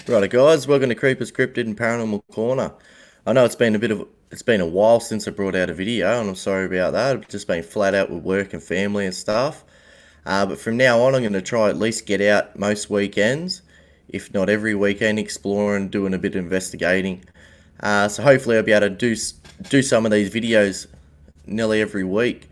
Righto guys, welcome to Creepers, Cryptid and Paranormal Corner. I know it's been a while since I brought out a video and I'm sorry about that. I've just been flat out with work and family and stuff. But from now on I'm going to try at least get out most weekends, if not every weekend, exploring, doing a bit of investigating. So hopefully I'll be able to do some of these videos nearly every week.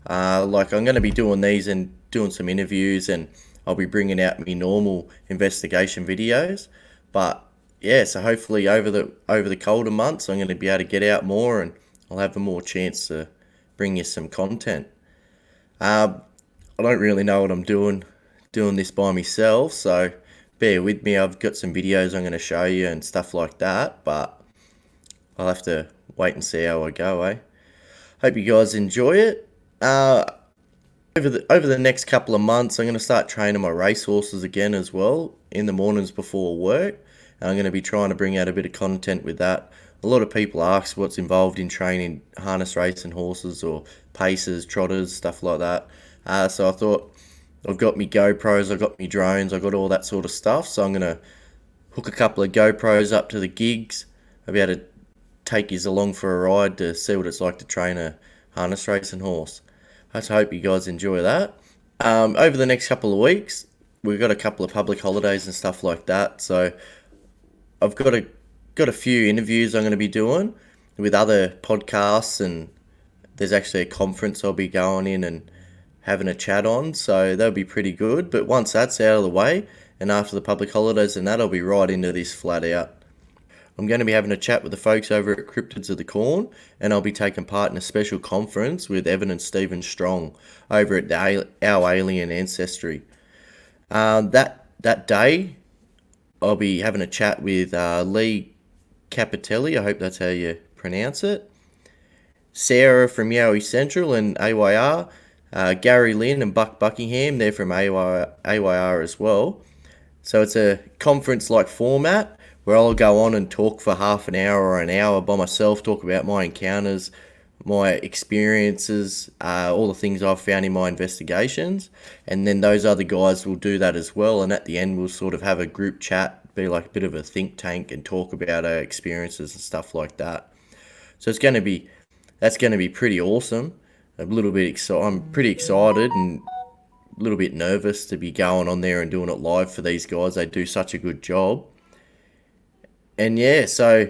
Like I'm going to be doing these and doing some interviews, and I'll be bringing out my normal investigation videos. But yeah, so hopefully over the colder months, I'm going to be able to get out more, and I'll have a more chance to bring you some content. I don't really know what I'm doing this by myself, so bear with me. I've got some videos I'm going to show you and stuff like that, but I'll have to wait and see how I go, eh? Hope you guys enjoy it. Over the next couple of months, I'm going to start training my racehorses again as well in the mornings before work, and I'm going to be trying to bring out a bit of content with that. A lot of people ask what's involved in training harness racing horses or paces, trotters, stuff like that. So I thought I've got me GoPros, I've got me drones, I've got all that sort of stuff. So I'm going to hook a couple of GoPros up to the gigs. I'll be able to take you along for a ride to see what it's like to train a harness racing horse. I hope you guys enjoy that. Over the next couple of weeks, we've got a couple of public holidays and stuff like that. So I've got a few interviews I'm going to be doing with other podcasts, and there's actually a conference I'll be going in and having a chat on. So that'll be pretty good. But once that's out of the way, and after the public holidays and that, I'll be right into this flat out. I'm going to be having a chat with the folks over at Cryptids of the Corn, and I'll be taking part in a special conference with Evan and Stephen Strong over at Our Alien Ancestry. That day, I'll be having a chat with Lee Capitelli, I hope that's how you pronounce it, Sarah from Yowie Central and AYR, Gary Lynn and Buck Buckingham, they're from AYR as well. So it's a conference-like format where I'll go on and talk for half an hour or an hour by myself, talk about my encounters, my experiences, all the things I've found in my investigations, and then those other guys will do that as well, and at the end we'll sort of have a group chat, be like a bit of a think tank and talk about our experiences and stuff like that. So that's going to be pretty awesome. I'm pretty excited and a little bit nervous to be going on there and doing it live for these guys. They do such a good job. And yeah, so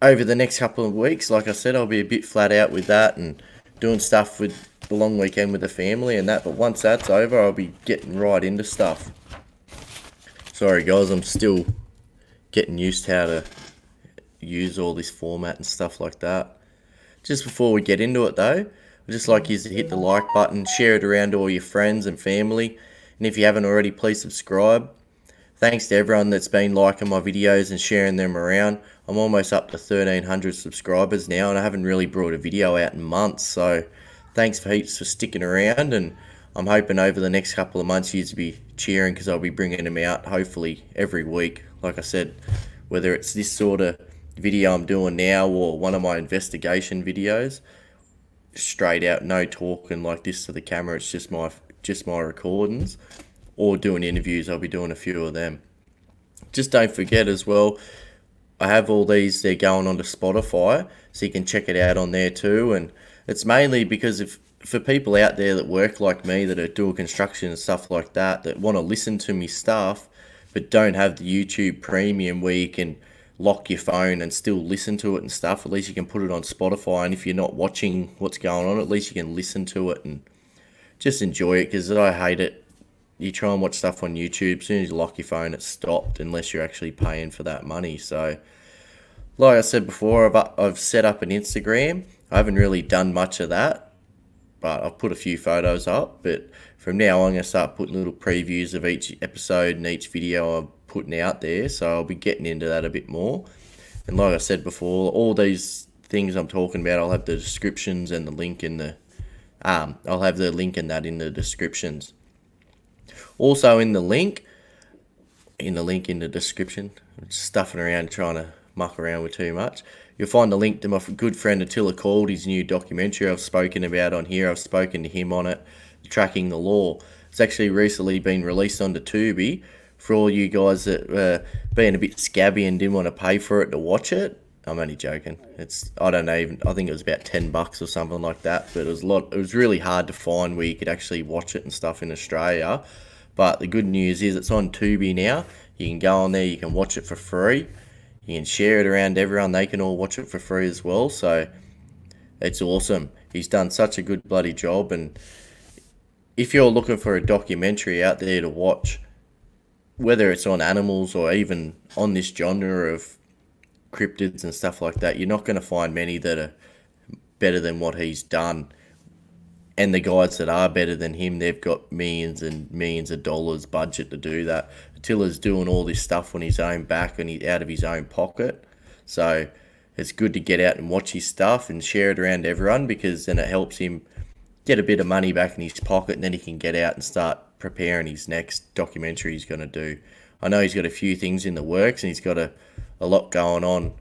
over the next couple of weeks, like I said, I'll be a bit flat out with that and doing stuff with the long weekend with the family and that. But once that's over, I'll be getting right into stuff. Sorry guys, I'm still getting used to how to use all this format and stuff like that. Just before we get into it though, I'd just like you to hit the like button, share it around to all your friends and family. And if you haven't already, please subscribe. Thanks to everyone that's been liking my videos and sharing them around. I'm almost up to 1,300 subscribers now, and I haven't really brought a video out in months. So thanks for heaps for sticking around, and I'm hoping over the next couple of months you'll be cheering, because I'll be bringing them out hopefully every week. Like I said, whether it's this sort of video I'm doing now or one of my investigation videos, straight out, no talking like this to the camera. It's just my recordings. Or doing interviews, I'll be doing a few of them. Just don't forget as well, I have all these, they're going onto Spotify, so you can check it out on there too. And it's mainly because for people out there that work like me, that are doing construction and stuff like that, that want to listen to me stuff, but don't have the YouTube Premium where you can lock your phone and still listen to it and stuff. At least you can put it on Spotify, and if you're not watching what's going on, at least you can listen to it and just enjoy it, because I hate it. You try and watch stuff on YouTube, as soon as you lock your phone, it's stopped, unless you're actually paying for that money. So, like I said before, I've set up an Instagram. I haven't really done much of that, but I've put a few photos up. But from now on, I'm going to start putting little previews of each episode and each video I'm putting out there. So I'll be getting into that a bit more. And like I said before, all these things I'm talking about, I'll have the descriptions and the link in the... I'll have the link in that in the descriptions. Also in the link in the description, I'm just stuffing around trying to muck around with too much, you'll find the link to my good friend Attila Kaldy's new documentary I've spoken about on here. I've spoken to him on it, Tracking the Law. It's actually recently been released onto Tubi for all you guys that were being a bit scabby and didn't want to pay for it to watch it. I'm only joking. I don't know, even I think it was about $10 or something like that. But it was really hard to find where you could actually watch it and stuff in Australia. But the good news is it's on Tubi now. You can go on there, you can watch it for free. You can share it around everyone. They can all watch it for free as well. So it's awesome. He's done such a good bloody job. And if you're looking for a documentary out there to watch, whether it's on animals or even on this genre of cryptids and stuff like that, you're not going to find many that are better than what he's done. And the guys that are better than him, they've got millions and millions of dollars budget to do that. Attila's doing all this stuff on his own back and out of his own pocket. So it's good to get out and watch his stuff and share it around everyone, because then it helps him get a bit of money back in his pocket, and then he can get out and start preparing his next documentary he's going to do. I know he's got a few things in the works, and he's got a lot going on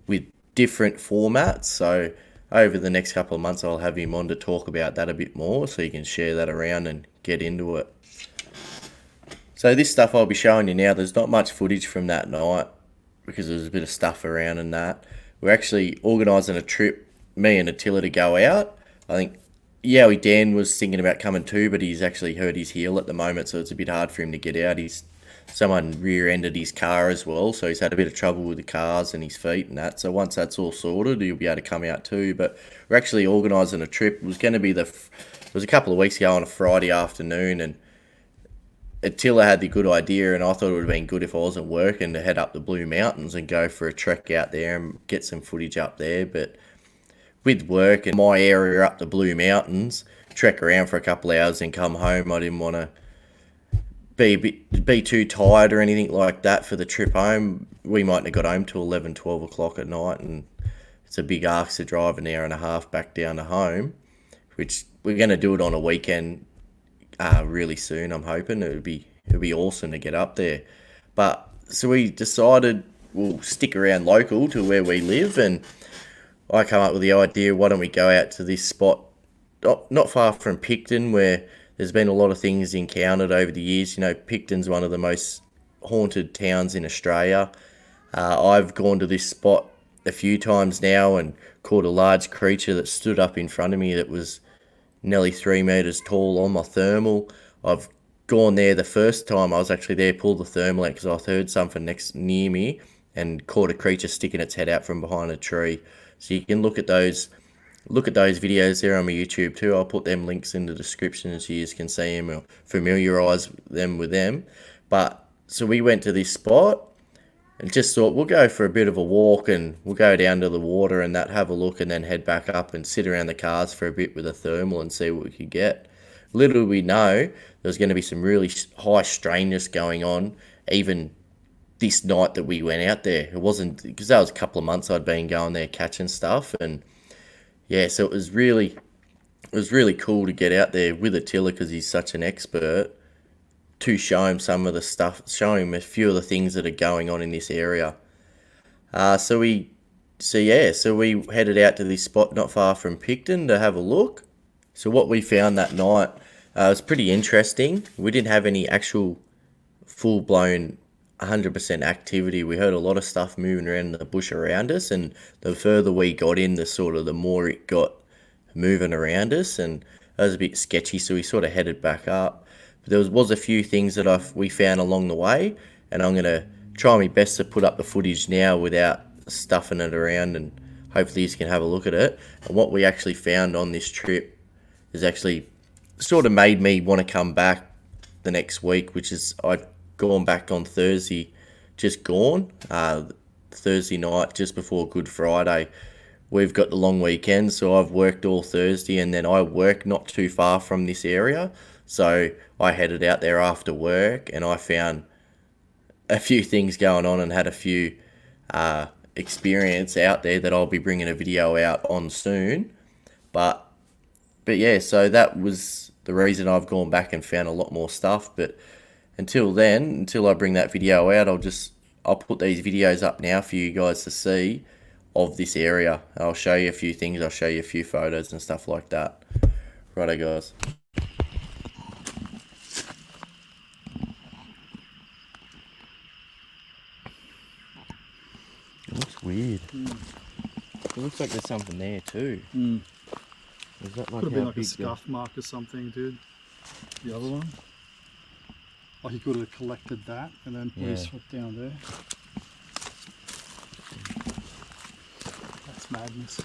with different formats. So over the next couple of months, I'll have him on to talk about that a bit more, so you can share that around and get into it. So this stuff I'll be showing you now, there's not much footage from that night because there's a bit of stuff around and that. We're actually organising a trip, me and Attila, to go out. I think Yowie Dan was thinking about coming too, but he's actually hurt his heel at the moment, so it's a bit hard for him to get out. Someone rear-ended his car as well, so he's had a bit of trouble with the cars and his feet and that. So once that's all sorted, he'll be able to come out too. But we're actually organising a trip. It was going to be it was a couple of weeks ago on a Friday afternoon, and Attila had the good idea, and I thought it would have been good if I wasn't working, to head up the Blue Mountains and go for a trek out there and get some footage up there. But with work and my area up the Blue Mountains, trek around for a couple of hours and come home, I didn't want to be too tired or anything like that for the trip home. We mightn't have got home till 11, 12 o'clock at night, and it's a big ask to drive an hour and a half back down to home, which we're going to do it on a weekend really soon. I'm hoping it'll be awesome to get up there. But so we decided we'll stick around local to where we live, and I come up with the idea, why don't we go out to this spot not far from Picton, where there's been a lot of things encountered over the years. You know, Picton's one of the most haunted towns in Australia. I've gone to this spot a few times now and caught a large creature that stood up in front of me that was nearly 3 meters tall on my thermal. I've gone there the first time I was actually there, pulled the thermal out because I heard something near me, and caught a creature sticking its head out from behind a tree. So you can look at those videos there on my YouTube too. I'll put them links in the description so you can see them or familiarise them with them. But so we went to this spot and just thought we'll go for a bit of a walk, and we'll go down to the water and that, have a look, and then head back up and sit around the cars for a bit with a thermal and see what we could get. Little did we know there's going to be some really high strangeness going on even this night that we went out there. It wasn't, because that was a couple of months I'd been going there catching stuff, and yeah, so it was really cool to get out there with Attila, because he's such an expert, to show him some of the stuff, show him a few of the things that are going on in this area. So we headed out to this spot not far from Picton to have a look. So what we found that night was pretty interesting. We didn't have any actual full-blown 100% activity. We heard a lot of stuff moving around in the bush around us, and the further we got in, the more it got moving around us, and it was a bit sketchy, so we sort of headed back up. But there was a few things that we found along the way, and I'm going to try my best to put up the footage now without stuffing it around, and hopefully you can have a look at it. And what we actually found on this trip is actually sort of made me want to come back the next week, which is I'd gone back on Thursday, Thursday night, just before Good Friday. We've got the long weekend, so I've worked all Thursday, and then I work not too far from this area. So I headed out there after work, and I found a few things going on and had a few experience out there that I'll be bringing a video out on soon. But yeah, so that was the reason I've gone back and found a lot more stuff. But until I bring that video out, I'll put these videos up now for you guys to see of this area. I'll show you a few things, I'll show you a few photos and stuff like that. Righto guys. weird. It looks like there's something there too. Is that like Could have been like a big scuff mark or something, dude. The other one. Like he could have collected that and then put his foot down there. That's madness.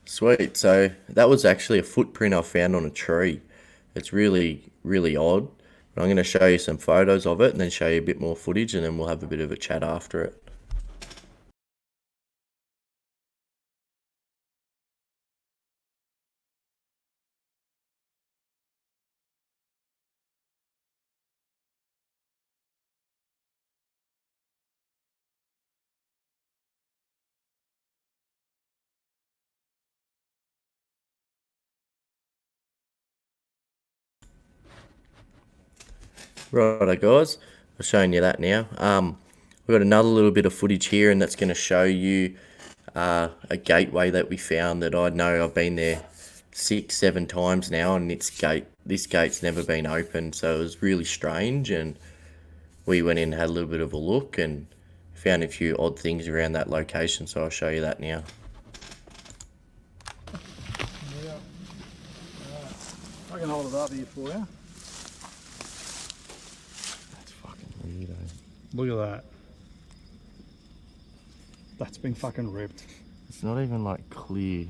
Sweet. So that was actually a footprint I found on a tree. It's really, really odd. But I'm going to show you some photos of it and then show you a bit more footage, and then we'll have a bit of a chat after it. Righto guys, I'm showing you that now. We've got another little bit of footage here, and that's going to show you a gateway that we found that I know I've been there 6-7 times now, and this gate's never been opened, so it was really strange. And we went in and had a little bit of a look and found a few odd things around that location, so I'll show you that now. Yeah. I can hold it up here for you. That's fucking weird, eh? Look at that. That's been fucking ripped. It's not even like clear,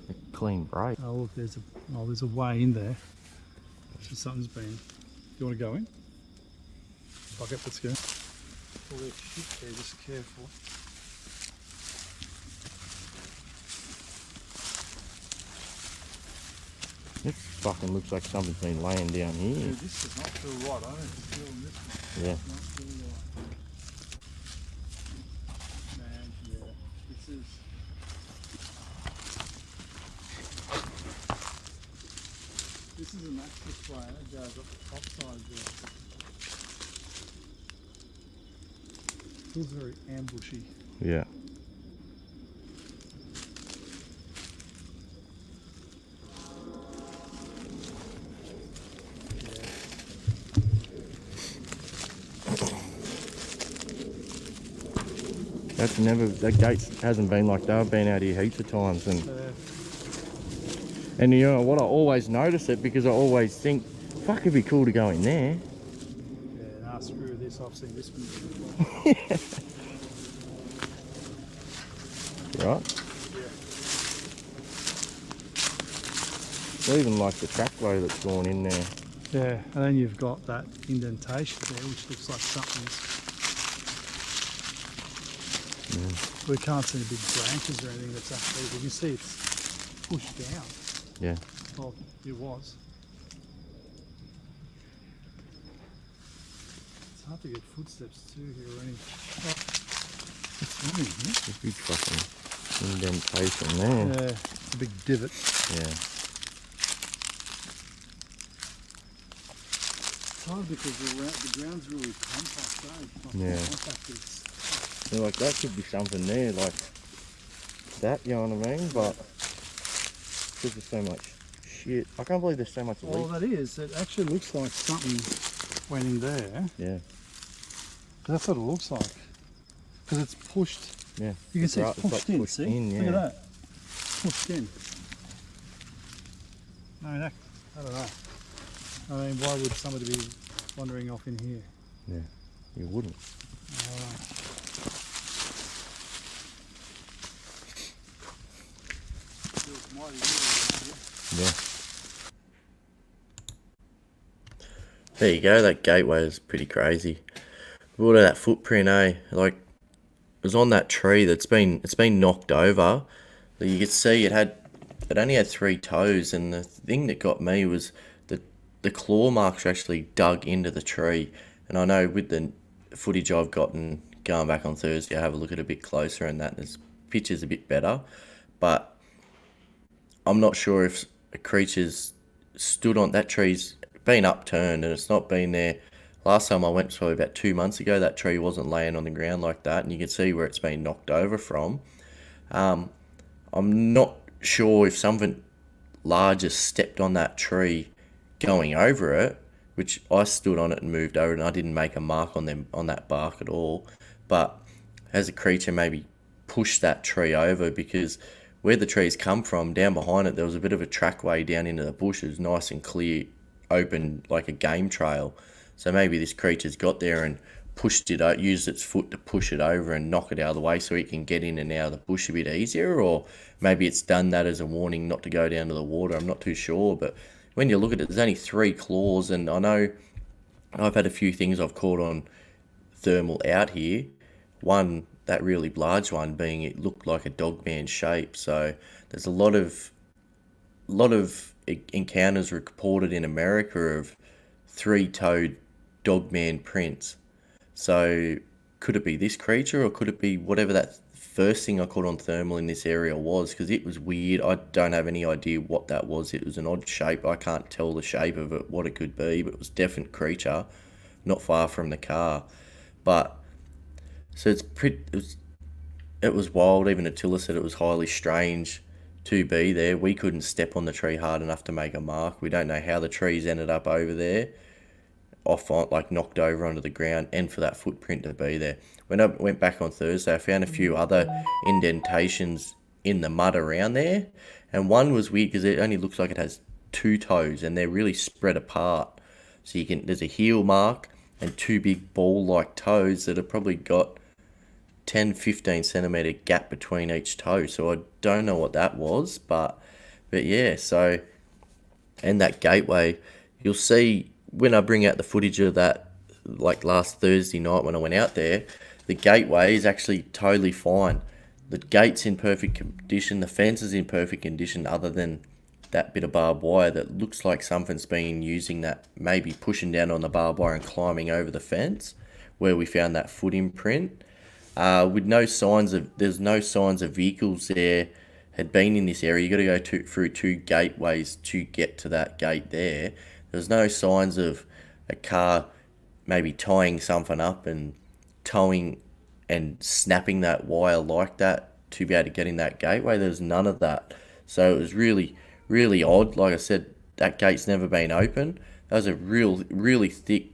a clean break. Oh look, there's a way in there. So something's been. Do you want to go in? Fuck it, let's go. All that shit there, just careful. This fucking looks like something's been laying down here. Yeah, this does not feel right. I don't feel this one. Yeah. Does not feel right. Man, yeah. This is. This is an access way. That goes up the top side there. Feels very ambushy. Yeah. That gate hasn't been like that. I've been out here heaps of times, and you know what, I always notice it because I always think, fuck, it'd be cool to go in there. Yeah, nah, screw this, I've seen this one before. Right? Yeah. Or even like the trackway that's gone in there. Yeah, and then you've got that indentation there, which looks like something's. We can't see big branches or anything that's actually, but you see it's pushed down. Yeah. Well, it was. It's hard to get footsteps too here or anything. Oh, it's running, yeah? There's a big fucking indentation there. Yeah, it's a big divot. Yeah. It's hard because the ground's really compact, eh? Yeah. Compact is. Yeah, like that could be something there, like that, you know what I mean? But because there's so much shit. I can't believe there's so much leaf. Well, that is. It actually looks like something went in there. Yeah. That's what it looks like. Because it's pushed. Yeah. You can see it's pushed like in. pushed See? in, yeah. Look at that. Pushed in. I mean, I don't know. I mean, why would somebody be wandering off in here? Yeah. You wouldn't. Yeah. There you go, that gateway is pretty crazy. Look at that footprint, eh? Like, it was on that tree it's been knocked over. You could see it only had 3 toes, and the thing that got me was the claw marks are actually dug into the tree. And I know with the footage I've gotten going back on Thursday, I have a look at it a bit closer, and this picture's a bit better. But I'm not sure if a creature's stood on that tree's been upturned and it's not been there. Last time I went was probably about 2 months ago. That tree wasn't laying on the ground like that, and you can see where it's been knocked over from. I'm not sure if something larger stepped on that tree going over it, which I stood on it and moved over, and I didn't make a mark on that bark at all. But has a creature maybe pushed that tree over, because where the trees come from, down behind it, there was a bit of a trackway down into the bushes, nice and clear, open, like a game trail. So maybe this creature's got there and pushed it out, used its foot to push it over and knock it out of the way so it can get in and out of the bush a bit easier, or maybe it's done that as a warning not to go down to the water. I'm not too sure, but when you look at it, there's only 3 claws, and I know I've had a few things I've caught on thermal out here. One, that really large one, being it looked like a dogman shape. So there's a lot of encounters reported in America of 3-toed dogman prints. So could it be this creature, or could it be whatever that first thing I caught on thermal in this area was? Because it was weird. I don't have any idea what that was. It was an odd shape. I can't tell the shape of it, what it could be, but it was a definite creature, not far from the car. But so it was wild. Even Attila said it was highly strange to be there. We couldn't step on the tree hard enough to make a mark. We don't know how the trees ended up over there, off on, like knocked over onto the ground, and for that footprint to be there. When I went back on Thursday, I found a few other indentations in the mud around there, and one was weird because it only looks like it has 2 toes, and they're really spread apart. So there's a heel mark and 2 big ball-like toes that have probably got 10-15 centimeter gap between each toe. So I don't know what that was, but yeah. So, and that gateway, you'll see when I bring out the footage of that, like last Thursday night when I went out there, the gateway is actually totally fine. The gate's in perfect condition, the fence is in perfect condition, other than that bit of barbed wire that looks like something's been using that, maybe pushing down on the barbed wire and climbing over the fence, where we found that foot imprint. With there's no signs of vehicles there had been in this area. You got to go through 2 gateways to get to that gate there. There's no signs of a car maybe tying something up and towing and snapping that wire like that to be able to get in that gateway. There's none of that. So it was really, really odd. Like I said, that gate's never been open. That was a really thick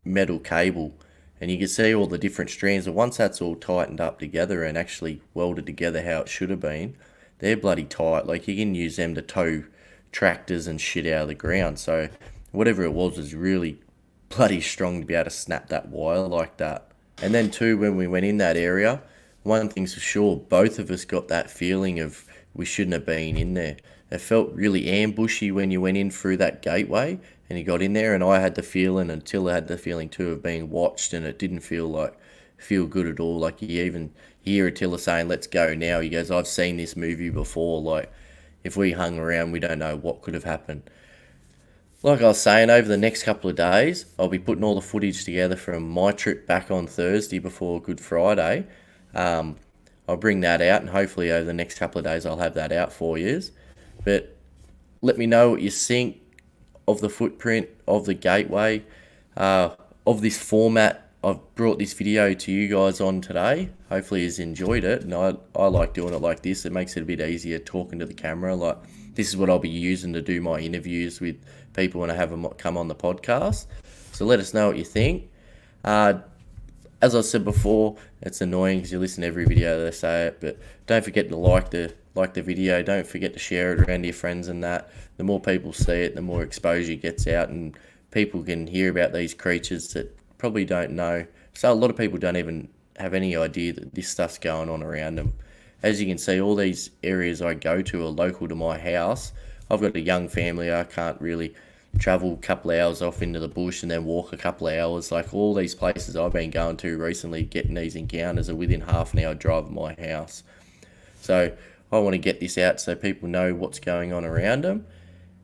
metal cable, and you can see all the different strands. And once that's all tightened up together and actually welded together how it should have been, they're bloody tight. Like, you can use them to tow tractors and shit out of the ground. So whatever it was really bloody strong to be able to snap that wire like that. And then too, when we went in that area, one thing's for sure, both of us got that feeling of we shouldn't have been in there. It felt really ambushy when you went in through that gateway and you got in there, and I had the feeling, and Tilla had the feeling too, of being watched, and it didn't feel good at all. Like, you even hear Attila saying, "Let's go now." He goes, "I've seen this movie before. Like, if we hung around, we don't know what could have happened." Like I was saying, over the next couple of days, I'll be putting all the footage together from my trip back on Thursday before Good Friday. I'll bring that out, and hopefully over the next couple of days I'll have that out for you. But let me know what you think of the footprint, of the gateway, of this format. I've brought this video to you guys on today. Hopefully you've enjoyed it, and I like doing it like this. It makes it a bit easier talking to the camera. Like, this is what I'll be using to do my interviews with people when I have them come on the podcast. So let us know what you think. As I said before, it's annoying because you listen to every video they say it, but don't forget to like the video. Don't forget to share it around to your friends, and that. The more people see it, the more exposure gets out, and people can hear about these creatures that probably don't know. So a lot of people don't even have any idea that this stuff's going on around them. As you can see, all these areas I go to are local to my house. I've got a young family. I can't really travel a couple of hours off into the bush and then walk a couple of hours. Like, all these places I've been going to recently, getting these encounters, are within half an hour drive of my house. So I want to get this out so people know what's going on around them.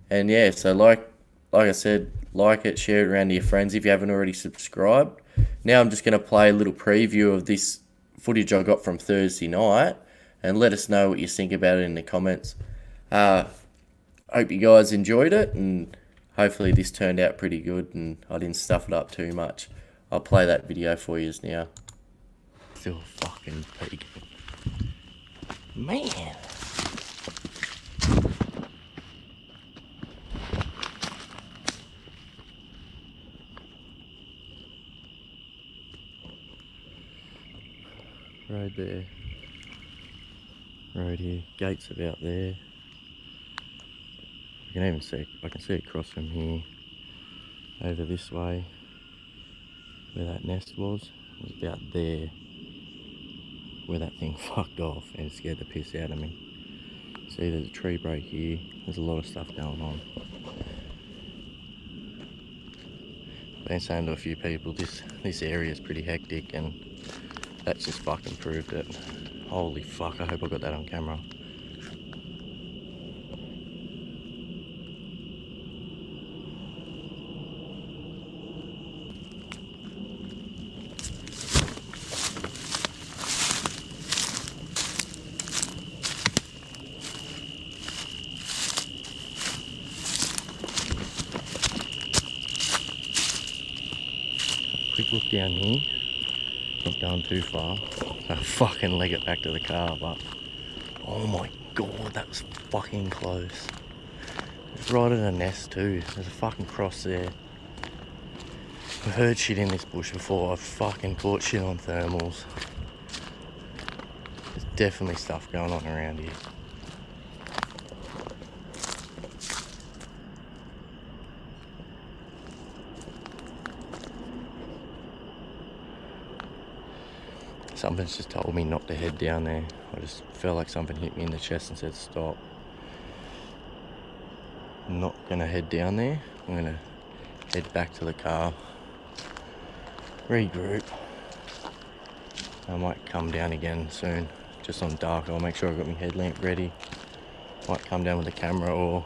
And yeah, so like I said, like it, share it around to your friends if you haven't already subscribed. Now I'm just going to play a little preview of this footage I got from Thursday night, and let us know what you think about it in the comments. Hope you guys enjoyed it, and hopefully this turned out pretty good and I didn't stuff it up too much. I'll play that video for you now. Still fucking pig. Man. Road there. Road here. Gate's about there. I can even see, I can see it cross from here over this way where that nest was. It was about there where that thing fucked off and it scared the piss out of me. See, there's a tree break here. There's a lot of stuff going on. Been saying to a few people, this area is pretty hectic, and that's just fucking proved it. Holy fuck, I hope I got that on camera. Quick look down here. Not going too far. I fucking leg it back to the car, but oh my god, that was fucking close. It's right at a nest too. There's a fucking cross there. I've heard shit in this bush before. I've fucking caught shit on thermals. There's definitely stuff going on around here. Something's just told me not to head down there. I just felt like something hit me in the chest and said stop. I'm not gonna head down there. I'm gonna head back to the car, regroup. I might come down again soon, just on dark. I'll make sure I've got my headlamp ready. Might come down with the camera, or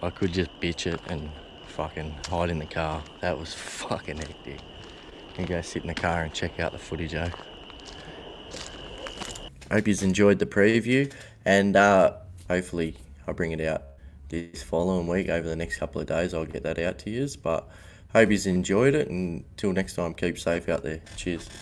I could just bitch it and fucking hide in the car. That was fucking hectic. I'm gonna go sit in the car and check out the footage, eh? Hope you've enjoyed the preview, and hopefully I'll bring it out this following week. Over the next couple of days I'll get that out to you, but hope you've enjoyed it, and until next time, keep safe out there. Cheers.